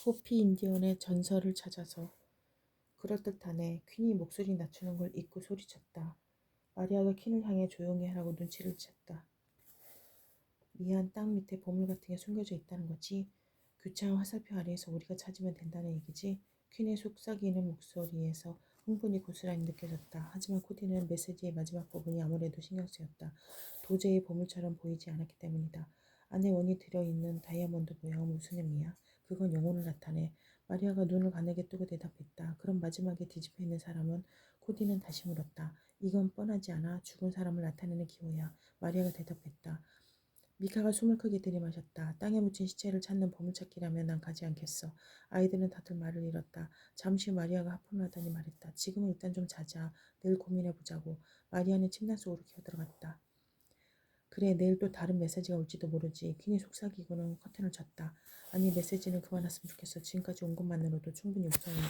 호피 인디언의 전설을 찾아서. 그럴듯하네. 퀸이 목소리 낮추는 걸 잊고 소리쳤다. 마리아가 퀸을 향해 조용히 하라고 눈치를 챘다. 미안, 땅 밑에 보물 같은 게 숨겨져 있다는 거지. 교차한 화살표 아래에서 우리가 찾으면 된다는 얘기지. 퀸의 속삭이는 목소리에서 흥분이 고스란히 느껴졌다. 하지만 코디는 메시지의 마지막 부분이 아무래도 신경 쓰였다. 도저히 보물처럼 보이지 않았기 때문이다. 안에 원이 들어있는 다이아몬드 모양 무슨 의미야? 그건 영혼을 나타내. 마리아가 눈을 가늘게 뜨고 대답했다. 그럼 마지막에 뒤집혀 있는 사람은? 코디는 다시 물었다. 이건 뻔하지 않아? 죽은 사람을 나타내는 기호야. 마리아가 대답했다. 미카가 숨을 크게 들이마셨다. 땅에 묻힌 시체를 찾는 보물찾기라면 난 가지 않겠어. 아이들은 다들 말을 잃었다. 잠시 후 마리아가 하품을 하더니 말했다. 지금은 일단 좀 자자. 내일 고민해보자고. 마리아는 침낭 속으로 기어들어갔다. 그래, 내일 또 다른 메시지가 올지도 모르지. 퀸이 속삭이고는 커튼을 쳤다. 아니, 메시지는 그만 왔으면 좋겠어. 지금까지 온 것만으로도 충분히 무서우니까.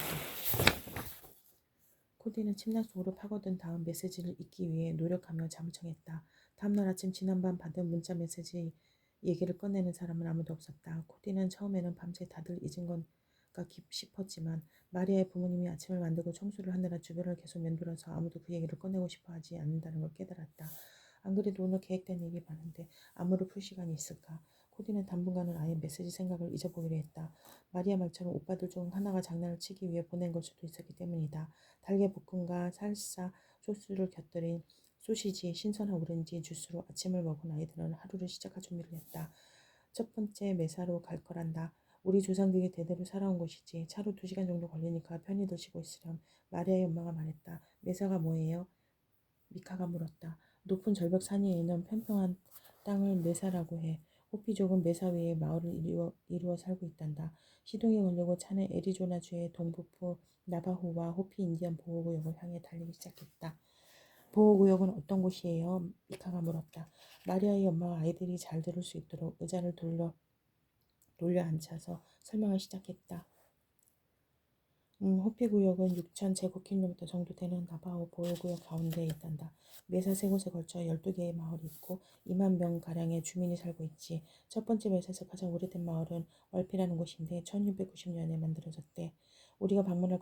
코디는 침낭 속으로 파고든 다음 메시지를 읽기 위해 노력하며 잠을 청했다. 다음날 아침 지난밤 받은 문자 메시지 얘기를 꺼내는 사람은 아무도 없었다. 코디는 처음에는 밤새 다들 잊은 건가 싶었지만 마리아의 부모님이 아침을 만들고 청소를 하느라 주변을 계속 맴돌아서 아무도 그 얘기를 꺼내고 싶어 하지 않는다는 걸 깨달았다. 안 그래도 오늘 계획된 일이 많은데 암호를 풀 시간이 있을까? 코디는 당분간은 아예 메시지 생각을 잊어보기로 했다. 마리아 말처럼 오빠들 중 하나가 장난을 치기 위해 보낸 걸 수도 있었기 때문이다. 달걀 볶음과 살사 소스를 곁들인 소시지, 신선한 오렌지 주스로 아침을 먹은 아이들은 하루를 시작할 준비를 했다. 첫 번째 매사로 갈 거란다. 우리 조상들이 대대로 살아온 곳이지. 차로 2시간 정도 걸리니까 편히들 쉬고 있으렴. 마리아의 엄마가 말했다. 매사가 뭐예요? 미카가 물었다. 높은 절벽 산 위에 있는 평평한 땅을 메사라고 해. 호피족은 메사 위에 마을을 이루어 살고 있단다. 시동이 걸리고 차는 애리조나주의 동부부 나바호와 호피 인디언 보호구역을 향해 달리기 시작했다. 보호구역은 어떤 곳이에요? 미카가 물었다. 마리아의 엄마가 아이들이 잘 들을 수 있도록 의자를 돌려 앉혀서 설명을 시작했다. 호피구역은 6,000제곱킬로미터 정도 되는 나바호 보호구역 가운데에 있단다. 메사 세 곳에 걸쳐 12개의 마을이 있고 2만 명가량의 주민이 살고 있지. 첫 번째 메사에서 가장 오래된 마을은 월피라는 곳인데 1690년에 만들어졌대. 우리가 방문할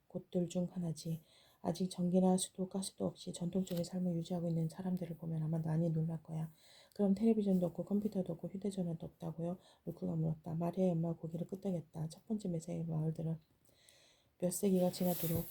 곳들 중 하나지. 아직 전기나 수도, 가스도 없이 전통적인 삶을 유지하고 있는 사람들을 보면 아마 많이 놀랄 거야. 그럼 텔레비전도 없고 컴퓨터도 없고 휴대전화도 없다고요? 루크가 물었다. 마리아의 엄마가 고개를 끄덕였다. 첫 번째 메사의 마을들은 몇 세기가 지나도록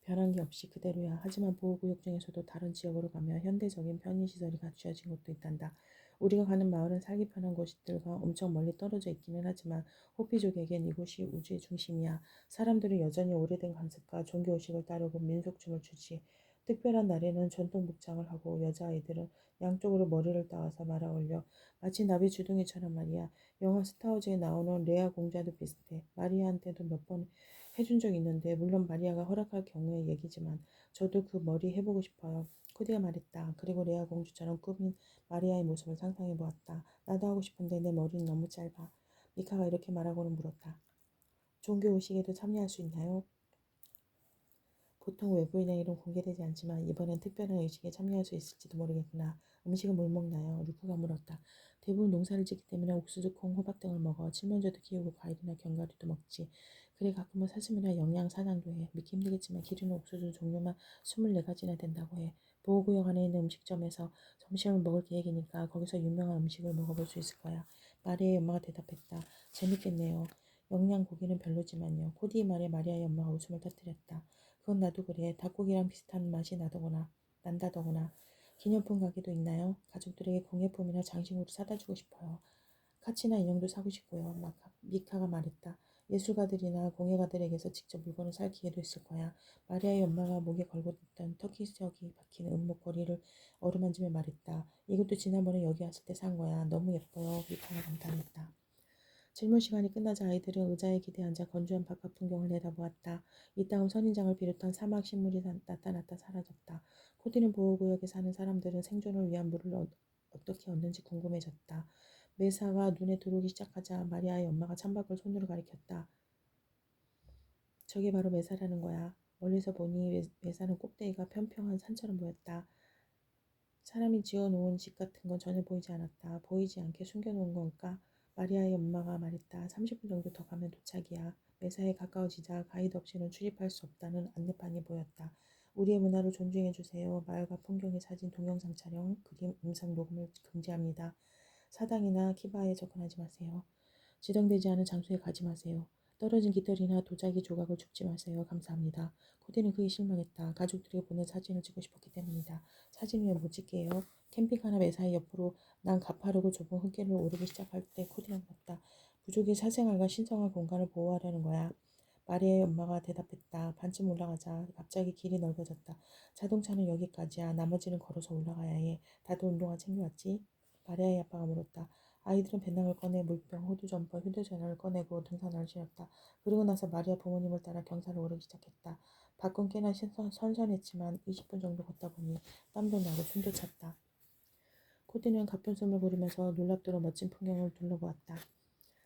변한 게 없이 그대로야. 하지만 보호구역 중에서도 다른 지역으로 가면 현대적인 편의시설이 갖추어진 곳도 있단다. 우리가 가는 마을은 살기 편한 곳들과 엄청 멀리 떨어져 있기는 하지만 호피족에겐 이곳이 우주의 중심이야. 사람들은 여전히 오래된 관습과 종교의식을 따르고 민속춤을 추지. 특별한 날에는 전통 복장을 하고 여자아이들은 양쪽으로 머리를 따와서 말아 올려. 마치 나비 주둥이처럼 말이야. 영화 스타워즈에 나오는 레아 공주와도 비슷해. 마리아한테도 몇 번 해준 적 있는데 물론 마리아가 허락할 경우의 얘기지만 저도 그 머리 해보고 싶어요. 코디가 말했다. 그리고 레아 공주처럼 꾸민 마리아의 모습을 상상해 보았다. 나도 하고 싶은데 내 머리는 너무 짧아. 미카가 이렇게 말하고는 물었다. 종교 의식에도 참여할 수 있나요? 보통 외부인의 이름 공개되지 않지만 이번엔 특별한 의식에 참여할 수 있을지도 모르겠구나. 음식은 뭘 먹나요? 루크가 물었다. 대부분 농사를 짓기 때문에 옥수수, 콩, 호박 등을 먹어. 칠면조도 키우고 과일이나 견과류도 먹지. 그래 가끔은 사슴이나 영양 사냥도 해. 믿기 힘들겠지만 기르는 옥수수 종류만 24가지나 된다고 해. 보호구역 안에 있는 음식점에서 점심을 먹을 계획이니까 거기서 유명한 음식을 먹어볼 수 있을 거야. 마리아의 엄마가 대답했다. 재밌겠네요. 영양 고기는 별로지만요. 코디의 말에 마리아의 엄마가 웃음을 터뜨렸다. 그건 나도 그래. 닭고기랑 비슷한 맛이 난다더구나. 기념품 가게도 있나요? 가족들에게 공예품이나 장식으로 사다 주고 싶어요. 카치나 인형도 사고 싶고요. 미카가 말했다. 예술가들이나 공예가들에게서 직접 물건을 살 기회도 있을 거야. 마리아의 엄마가 목에 걸고 있던 터키색이 박힌 은목걸이를 어루만지며 말했다. 이것도 지난번에 여기 왔을 때 산 거야. 너무 예뻐요. 미카가 감탄했다. 질문 시간이 끝나자 아이들은 의자에 기대 앉아 건조한 바깥 풍경을 내다보았다. 이따금 선인장을 비롯한 사막 식물이 나타났다 사라졌다. 코디는 보호구역에 사는 사람들은 생존을 위한 물을 어떻게 얻는지 궁금해졌다. 메사가 눈에 들어오기 시작하자 마리아의 엄마가 창밖을 손으로 가리켰다. 저게 바로 메사라는 거야. 멀리서 보니 메사는 꼭대기가 평평한 산처럼 보였다. 사람이 지어놓은 집 같은 건 전혀 보이지 않았다. 보이지 않게 숨겨놓은 걸까? 마리아의 엄마가 말했다. 30분 정도 더 가면 도착이야. 매사에 가까워지자 가이드 없이는 출입할 수 없다는 안내판이 보였다. 우리의 문화를 존중해주세요. 마을과 풍경의 사진, 동영상 촬영, 그림, 음성 녹음을 금지합니다. 사당이나 키바에 접근하지 마세요. 지정되지 않은 장소에 가지 마세요. 떨어진 깃털이나 도자기 조각을 줍지 마세요. 감사합니다. 코디는 그게 실망했다. 가족들에게 보낸 사진을 찍고 싶었기 때문이다. 사진 위에 못 찍게요. 캠핑카나 매사의 옆으로 난 가파르고 좁은 흙길을 오르기 시작할 때 코디가 물었다. 부족의 사생활과 신성한 공간을 보호하려는 거야. 마리아의 엄마가 대답했다. 반쯤 올라가자 갑자기 길이 넓어졌다. 자동차는 여기까지야. 나머지는 걸어서 올라가야 해. 다들 운동화 챙겨왔지? 마리아의 아빠가 물었다. 아이들은 배낭을 꺼내 물병, 호두 점퍼, 휴대전화를 꺼내고 등산화를 신었다. 그리고 나서 마리아 부모님을 따라 경사를 오르기 시작했다. 밖은 꽤나 선선했지만 20분 정도 걷다 보니 땀도 나고 숨도 찼다. 코디는 가쁜 숨을 고르면서 놀랍도록 멋진 풍경을 둘러보았다.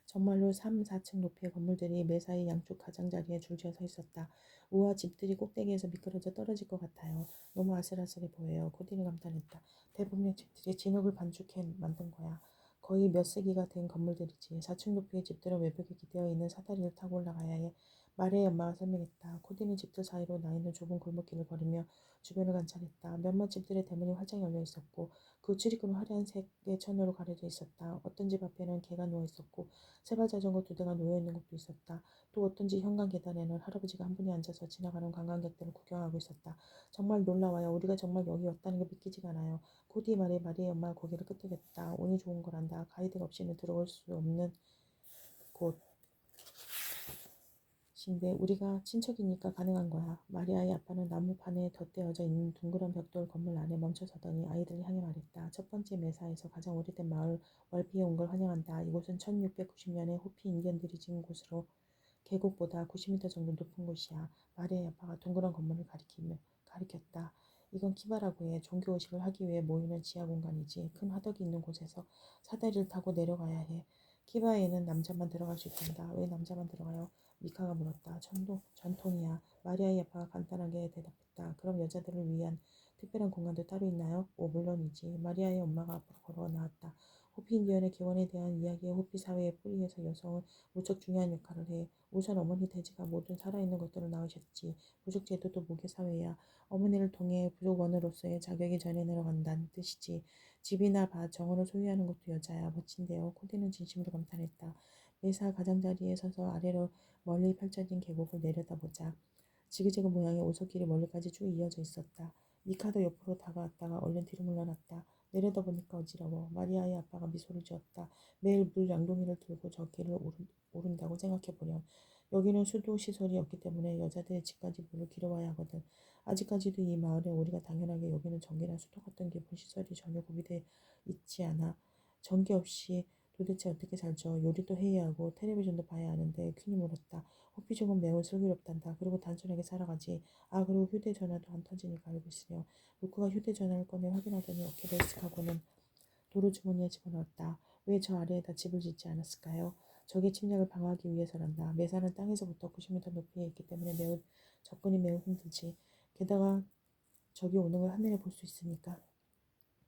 정말로 3, 4층 높이의 건물들이 매사이 양쪽 가장자리에 줄지어 서 있었다. 우와, 집들이 꼭대기에서 미끄러져 떨어질 것 같아요. 너무 아슬아슬해 보여요. 코디는 감탄했다. 대부분의 집들이 진흙을 반죽해 만든 거야. 거의 몇 세기가 된 건물들이지. 4층 높이의 집들은 외벽에 기대어 있는 사다리를 타고 올라가야 해. 마리의 엄마가 설명했다. 코디는 집들 사이로 나 있는 좁은 골목길을 걸으며 주변을 관찰했다. 몇몇 집들의 대문이 활짝 열려 있었고 그 출입구는 화려한 색의 천으로 가려져 있었다. 어떤 집 앞에는 개가 누워 있었고 세발 자전거 2대가 놓여있는 곳도 있었다. 또 어떤지 현관 계단에는 할아버지가 한 분이 앉아서 지나가는 관광객들을 구경하고 있었다. 정말 놀라워요. 우리가 정말 여기 왔다는 게 믿기지가 않아요. 코디 말에 마리의 엄마가 고개를 끄덕였다. 운이 좋은 거란다. 가이드가 없이는 들어올 수 없는 곳인데 우리가 친척이니까 가능한 거야. 마리아의 아빠는 나무판에 덧대어져 있는 둥그런 벽돌 건물 안에 멈춰서더니 아이들을 향해 말했다. 첫 번째 매사에서 가장 오래된 마을 월피에 온 걸 환영한다. 이곳은 1690년에 호피 인디언들이 지은 곳으로 계곡보다 90m 정도 높은 곳이야. 마리아의 아빠가 둥그런 건물을 가리켰다. 이건 키바라고 해. 종교의식을 하기 위해 모이는 지하 공간이지. 큰 화덕이 있는 곳에서 사다리를 타고 내려가야 해. 키바에는 남자만 들어갈 수 있단다. 왜 남자만 들어가요? 미카가 물었다. 전통이야. 마리아의 아빠가 간단하게 대답했다. 그럼 여자들을 위한 특별한 공간도 따로 있나요? 오, 물론이지. 마리아의 엄마가 앞으로 걸어 나왔다. 호피 인디언의 기원에 대한 이야기에 호피 사회의 뿌리에서 여성은 무척 중요한 역할을 해. 우선 어머니 돼지가 모든 살아있는 것들을 낳으셨지. 부족 제도도 모계 사회야. 어머니를 통해 부족원으로서의 자격이 전해 내려간다는 뜻이지. 집이나 밭, 정원을 소유하는 것도 여자야. 멋진데요. 코디는 진심으로 감탄했다. 매사 가장자리에 서서 아래로 멀리 펼쳐진 계곡을 내려다보자. 지그재그 모양의 오솔길이 멀리까지 쭉 이어져 있었다. 미카도 옆으로 다가왔다가 얼른 뒤로 물러났다. 내려다 보니까 어지러워. 마리아의 아빠가 미소를 지었다. 매일 물 양동이를 들고 저 길을 오른다고 생각해보렴. 여기는 수도 시설이 없기 때문에 여자들의 집까지 물을 길어와야 하거든. 아직까지도 이 마을에 우리가 당연하게 여기는 전기나 수도 같은 기본 시설이 전혀 구비되어 있지 않아. 전기 없이 도대체 어떻게 살죠? 요리도 해야 하고 텔레비전도 봐야 하는데 퀸이 물었다. 호피족은 매우 슬기롭단다. 그리고 단순하게 살아가지. 아, 그리고 휴대전화도 안 터지니까 알고 있으려. 루크가 휴대전화를 꺼내 확인하더니 어깨를 쓱하고는 도로 주머니에 집어넣었다. 왜 저 아래에다 집을 짓지 않았을까요? 적의 침략을 방어하기 위해서란다. 매사는 땅에서부터 90m 높이에 있기 때문에 접근이 매우 힘들지. 게다가 적이 오는 걸 하늘에 볼 수 있으니까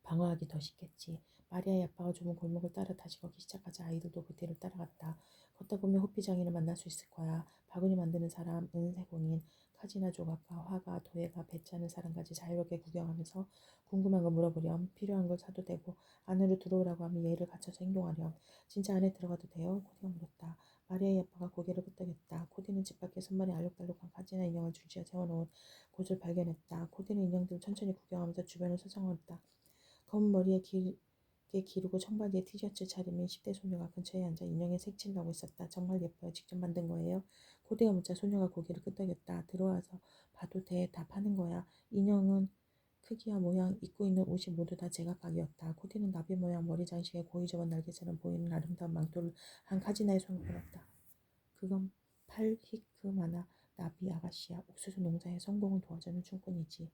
방어하기 더 쉽겠지. 마리아의 아빠가 좁은 골목을 따라 다시 걷기 시작하자 아이들도 그 뒤를 따라갔다. 걷다 보면 호피장인을 만날 수 있을 거야. 바구니 만드는 사람, 은세공인, 카지나 조각가, 화가, 도예가, 배 짜는 사람까지 자유롭게 구경하면서 궁금한 거 물어보렴. 필요한 걸 사도 되고 안으로 들어오라고 하면 예의를 갖춰서 행동하렴. 진짜 안에 들어가도 돼요? 코디가 물었다. 마리아의 아빠가 고개를 끄덕였다. 코디는 집 밖에 손만에 알록달록한 카지나 인형을 줄지어 세워놓은 곳을 발견했다. 코디는 인형들을 천천히 구경하면서 주변을 서성었다. 검은 머리에 길게 기르고 청바지에 티셔츠 차림인 10대 소녀가 근처에 앉아 인형에 색칠을 하고 있었다. 정말 예뻐요. 직접 만든 거예요? 코디가 묻자 소녀가 고개를 끄덕였다. 들어와서 봐도 돼. 다 파는 거야. 인형은 크기와 모양, 입고 있는 옷이 모두 다 제각각이었다. 코디는 나비 모양 머리 장식에 고이 접은 날개처럼 보이는 아름다운 망토를 한 카지나의 손을 보았다. 그건 팔히크마나 나비 아가씨야. 옥수수 농사에 성공을 도와주는 춤꾼이지.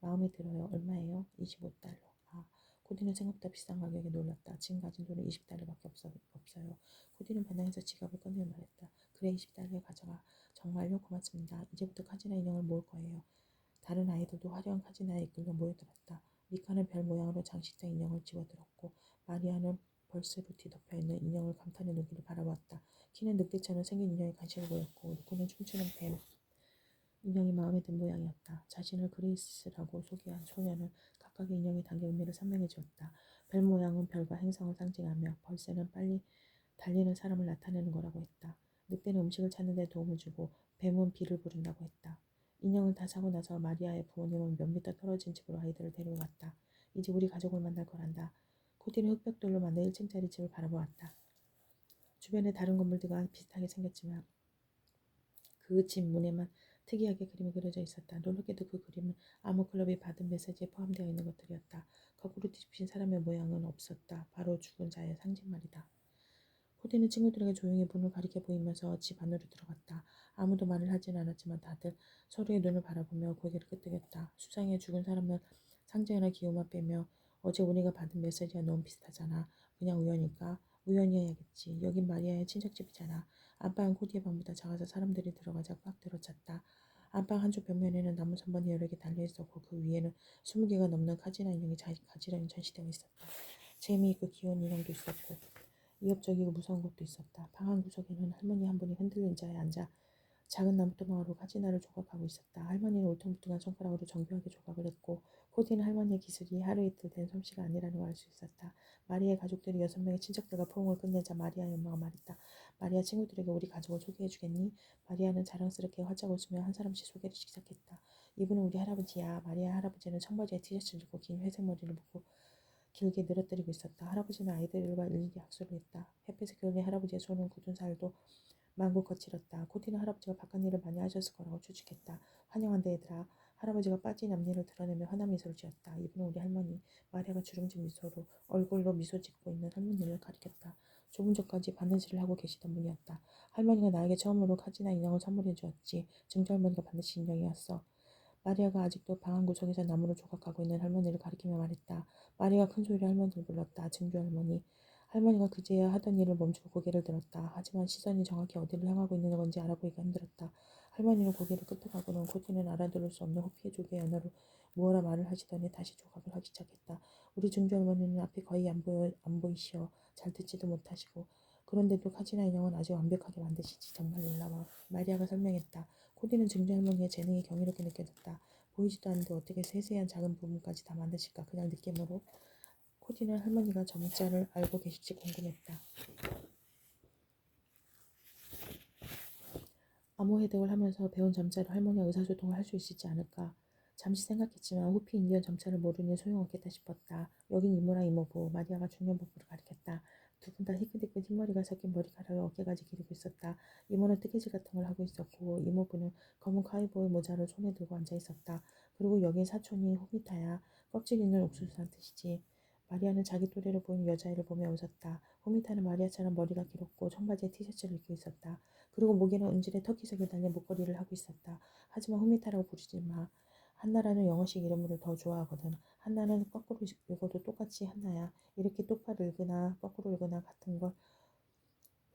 마음에 들어요. 얼마예요? 25달러. 아, 코디는 생각보다 비싼 가격에 놀랐다. 지금 가진 돈은 20달러밖에 없어요. 코디는 배낭에서 지갑을 꺼내 말했다. 그래, 20달러에 가져가. 정말요? 고맙습니다. 이제부터 카지나 인형을 모을 거예요. 다른 아이들도 화려한 카지나에 이끌려 모여들었다. 미카는 별 모양으로 장식된 인형을 집어들었고 마리아는 벌새로 뒤덮여있는 인형을 감탄의 눈길을 바라보았다. 키는 늑대처럼 생긴 인형이 간식을 보였고 루크는 춤추는 뱀 인형이 마음에 든 모양이었다. 자신을 그레이스라고 소개한 소녀는 각각의 인형에 담겨 의미를 선명해 주었다. 별 모양은 별과 행성을 상징하며 벌새는 빨리 달리는 사람을 나타내는 거라고 했다. 늑대는 음식을 찾는 데 도움을 주고 뱀은 비를 부른다고 했다. 인형을 다 사고 나서 마리아의 부모님은 몇 미터 떨어진 집으로 아이들을 데리고 갔다. 이제 우리 가족을 만날 거란다. 코디는 흙벽돌로 만든 1층짜리 집을 바라보았다. 주변에 다른 건물들과 비슷하게 생겼지만 그 집 문에만 특이하게 그림이 그려져 있었다. 놀랍게도 그 그림은 암호클럽이 받은 메시지에 포함되어 있는 것들이었다. 거꾸로 뒤집힌 사람의 모양은 없었다. 바로 죽은 자의 상징 말이다. 코디는 친구들에게 조용히 문을 가리켜 보이면서 집 안으로 들어갔다. 아무도 말을 하진 않았지만 다들 서로의 눈을 바라보며 고개를 끄덕였다. 수상해 죽은 사람은 상자나 기호만 빼며 어제 우리가 받은 메시지와 너무 비슷하잖아. 그냥 우연일까? 우연이어야겠지. 여긴 마리아의 친척집이잖아. 안방은 코디의 방보다 작아서 사람들이 들어가자 꽉 들어찼다. 안방 한쪽 벽면에는 나무 선반이 여러 개 달려있었고 그 위에는 20개가 넘는 카지나 인형이 가지런히 전시되어 있었다. 재미있고 귀여운 인형도 있었고 위협적이고 무서운 것도 있었다. 방 한 구석에는 할머니 한 분이 흔들린 자에 앉아 작은 나무토막으로 카지나를 조각하고 있었다. 할머니는 울퉁불퉁한 손가락으로 정교하게 조각을 했고 코디는 할머니의 기술이 하루 이틀 된 솜씨가 아니라는 걸 알 수 있었다. 마리아의 가족들이 6명의 친척들과 포옹을 끝내자 마리아의 엄마가 말했다. 마리아 친구들에게 우리 가족을 소개해 주겠니? 마리아는 자랑스럽게 활짝 웃으며 한 사람씩 소개를 시작했다. 이분은 우리 할아버지야. 마리아 할아버지는 청바지에 티셔츠를 입고 긴 회색 머리를 묶고 길게 늘어뜨리고 있었다. 할아버지는 아이들과 일일이 악수를 했다. 햇빛에 그을린 할아버지의 손은 굳은 살도 만고 거칠었다. 코디는 할아버지가 바깥 일을 많이 하셨을 거라고 추측했다. 환영한다 얘들아. 할아버지가 빠진 앞니를 드러내며 환한 미소를 지었다. 이분은 우리 할머니. 마리아가 주름진 미소로 얼굴로 미소 짓고 있는 할머니를 가리켰다. 조금 전까지 바느질을 하고 계시던 분이었다. 할머니가 나에게 처음으로 카지나 인형을 선물해 주었지. 증조할머니가 반드시 인형이었어. 마리아가 아직도 방 한 구석에서 나무를 조각하고 있는 할머니를 가리키며 말했다. 마리아가 큰 소리로 할머니를 불렀다. 증조할머니. 할머니가 그제야 하던 일을 멈추고 고개를 들었다. 하지만 시선이 정확히 어디를 향하고 있는 건지 알아보기가 힘들었다. 할머니는 고개를 끄덕하고는 코디는 알아들을 수 없는 호피족의 언어로 무어라 말을 하시더니 다시 조각을 하기 시작했다. 우리 증조할머니는 앞이 거의 안 보이시어 잘 듣지도 못하시고 그런데도 카지나 인형은 아주 완벽하게 만드시지 정말 놀라워. 마리아가 설명했다. 코디는 증조할머니의 재능이 경이롭게 느껴졌다. 보이지도 않는데 어떻게 세세한 작은 부분까지 다 만드실까 그냥 느낌으로. 코디는 할머니가 점자를 알고 계실지 궁금했다. 암호 해독을 하면서 배운 점자로 할머니와 의사소통을 할 수 있을지 않을까. 잠시 생각했지만 호피 인디언 점자를 모르니 소용없겠다 싶었다. 여긴 이모랑 이모부. 마리아가 중년부부를 가리켰다. 두 분 다 희끗희끗 흰머리가 섞인 머리카락을 어깨까지 기르고 있었다. 이모는 뜨개질 같은 걸 하고 있었고 이모부는 검은 카이보이 모자를 손에 들고 앉아 있었다. 그리고 여긴 사촌이 호미타야. 껍질 있는 옥수수란 뜻이지. 마리아는 자기 또래로 보이는 여자애를 보며 웃었다. 호미타는 마리아처럼 머리가 길었고 청바지에 티셔츠를 입고 있었다. 그리고 목에는 은질의 터키색이 달린 목걸이를 하고 있었다. 하지만 호미타라고 부르지 마. 한나라는 영어식 이름으로 더 좋아하거든. 한나는 거꾸로 읽어도 똑같이 한나야. 이렇게 똑바로 읽으나 거꾸로 읽으나 같은 걸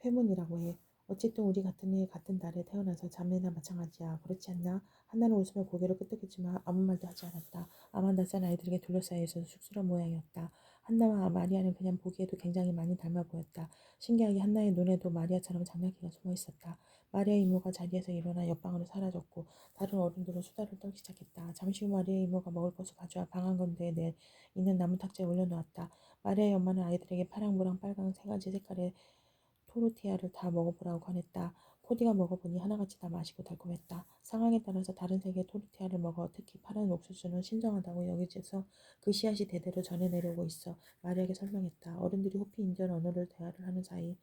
회문이라고 해. 어쨌든 우리 같은 해 같은 달에 태어나서 자매나 마찬가지야. 그렇지 않나? 한나는 웃으며 고개를 끄덕였지만 아무 말도 하지 않았다. 아마 낯선 아이들에게 둘러싸여 있어서 쑥스러운 모양이었다. 한나와 마리아는 그냥 보기에도 굉장히 많이 닮아 보였다. 신기하게 한나의 눈에도 마리아처럼 장난기가 숨어 있었다. 마리아의 이모가 자리에서 일어나 옆방으로 사라졌고 다른 어른들은 수다를 떨기 시작했다. 잠시 후 마리아의 이모가 먹을 것을 가져와 방 한건대에 있는 나무 탁자에 올려놓았다. 마리아의 엄마는 아이들에게 파랑, 노랑, 빨강 세 가지 색깔의 토르티아를 다 먹어보라고 권했다. 코디가 먹어보니 하나같이 다 맛있고 달콤했다. 상황에 따라서 다른 색의 토르티아를 먹어 특히 파란 옥수수는 신선하다고 여기저서 그 씨앗이 대대로 전해 내려오고 있어 마리아에게 설명했다. 어른들이 호피 인디언 언어를 대화를 하는 사이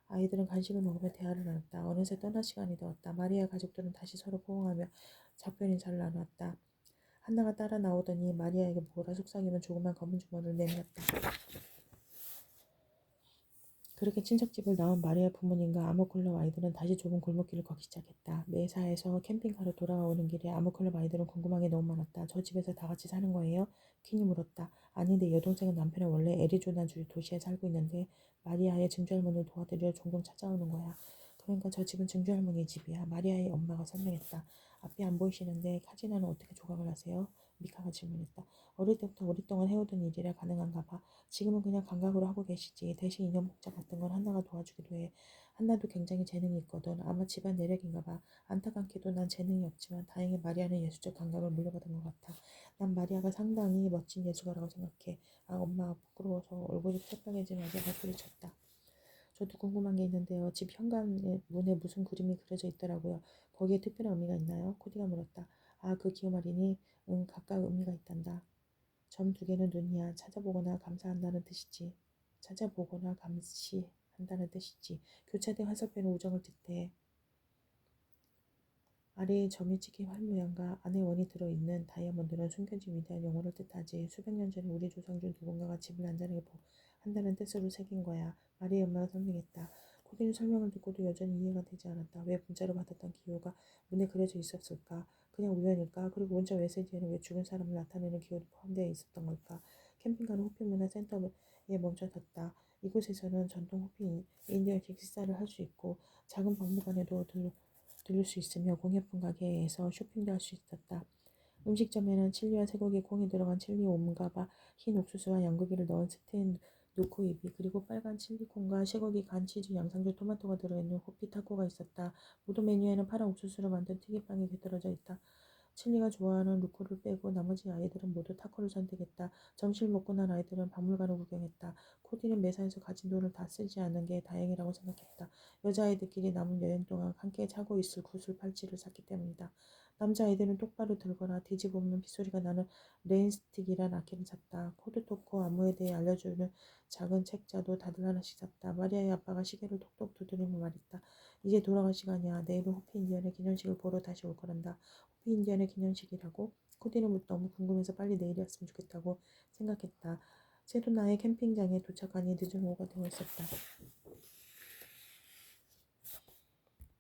아이들은 간식을 먹으며 대화를 나눴다. 어느새 떠날 시간이 되었다. 마리아 가족들은 다시 서로 포옹하며 작별 인사를 나누었다. 한나가 따라 나오더니 마리아에게 뭐라 속삭이면 조그만 검은 주머니를 내밀었다. 그렇게 친척집을 나온 마리아 부모님과 아모클럽 아이들은 다시 좁은 골목길을 걷기 시작했다. 매사에서 캠핑카로 돌아오는 길에 아모클럽 아이들은 궁금한 게 너무 많았다. 저 집에서 다 같이 사는 거예요? 퀸이 물었다. 아니, 내 여동생은 남편은 원래 애리조나주 도시에 살고 있는데 마리아의 증조할머니를 도와드리러 종종 찾아오는 거야. 그러니까 저 집은 증조할머니 집이야. 마리아의 엄마가 설명했다. 앞이 안 보이시는데 카지나는 어떻게 조각을 하세요? 미카가 질문했다. 어릴 때부터 오랫동안 해오던 일이라 가능한가 봐. 지금은 그냥 감각으로 하고 계시지. 대신 인형 복장 같은 건 한나가 도와주기도 해. 한나도 굉장히 재능이 있거든. 아마 집안 내력인가 봐. 안타깝게도 난 재능이 없지만 다행히 마리아는 예술적 감각을 물려받은 것 같아. 난 마리아가 상당히 멋진 예술가라고 생각해. 아, 엄마 부끄러워서 얼굴이 새빨개지마자 소리쳤다. 저도 궁금한 게 있는데요. 집 현관 문에 무슨 그림이 그려져 있더라고요. 거기에 특별한 의미가 있나요? 코디가 물었다. 아, 그 기호 말이니? 응, 각각 의미가 있단다. 점 두 개는 눈이야. 찾아보거나 감사한다는 뜻이지. 찾아보거나 감시한다는 뜻이지. 교차된 화살표는 우정을 뜻해. 아래에 점이 찍힌 활 모양과 안에 원이 들어있는 다이아몬드는 숨겨진 위대한 영혼을 뜻하지. 수백 년 전에 우리 조상 중 누군가가 집을 안전하게 한다는 뜻으로 새긴 거야. 마리의 엄마가 설명했다. 코디는 설명을 듣고도 여전히 이해가 되지 않았다. 왜 문자로 받았던 기호가 문에 그려져 있었을까? 그냥 우연일까? 그리고 문자 메시지에는 왜 죽은 사람을 나타내는 기호도 포함되어 있었던 걸까? 캠핑카는 호피 문화 센터에 멈춰섰다. 이곳에서는 전통 호피 인디언식 식사를 할 수 있고 작은 박물관에도 들릴 수 있으며 공예품 가게에서 쇼핑도 할 수 있었다. 음식점에는 칠리와 쇠고기 콩이 들어간 칠리 옴가바, 흰 옥수수와 양고기를 넣은 스테인 누코이비, 그리고 빨간 칠리콩과 쇠고기, 간 치즈, 양상추, 토마토가 들어있는 호피 타코가 있었다. 모든 메뉴에는 파란 옥수수로 만든 튀김빵이 곁들여져 있다. 칠리가 좋아하는 루코를 빼고 나머지 아이들은 모두 타코를 선택했다. 점심을 먹고 난 아이들은 박물관을 구경했다. 코디는 매사에서 가진 돈을 다 쓰지 않은 게 다행이라고 생각했다. 여자아이들끼리 남은 여행 동안 함께 차고 있을 구슬 팔찌를 샀기 때문이다. 남자아이들은 똑바로 들거나 뒤집으면 빗소리가 나는 레인스틱이란 악기를 샀다. 코드토코 안무에 대해 알려주는 작은 책자도 다들 하나씩 샀다. 마리아의 아빠가 시계를 톡톡 두드리며 말했다. 이제 돌아갈 시간이야. 내일은 호피 인디언의 기념식을 보러 다시 올 거란다. 호피 인디언의 기념식이라고? 코디는 너무 궁금해서 빨리 내일이었으면 좋겠다고 생각했다. 새도 나의 캠핑장에 도착하니 늦은 오후가 되어 있었다.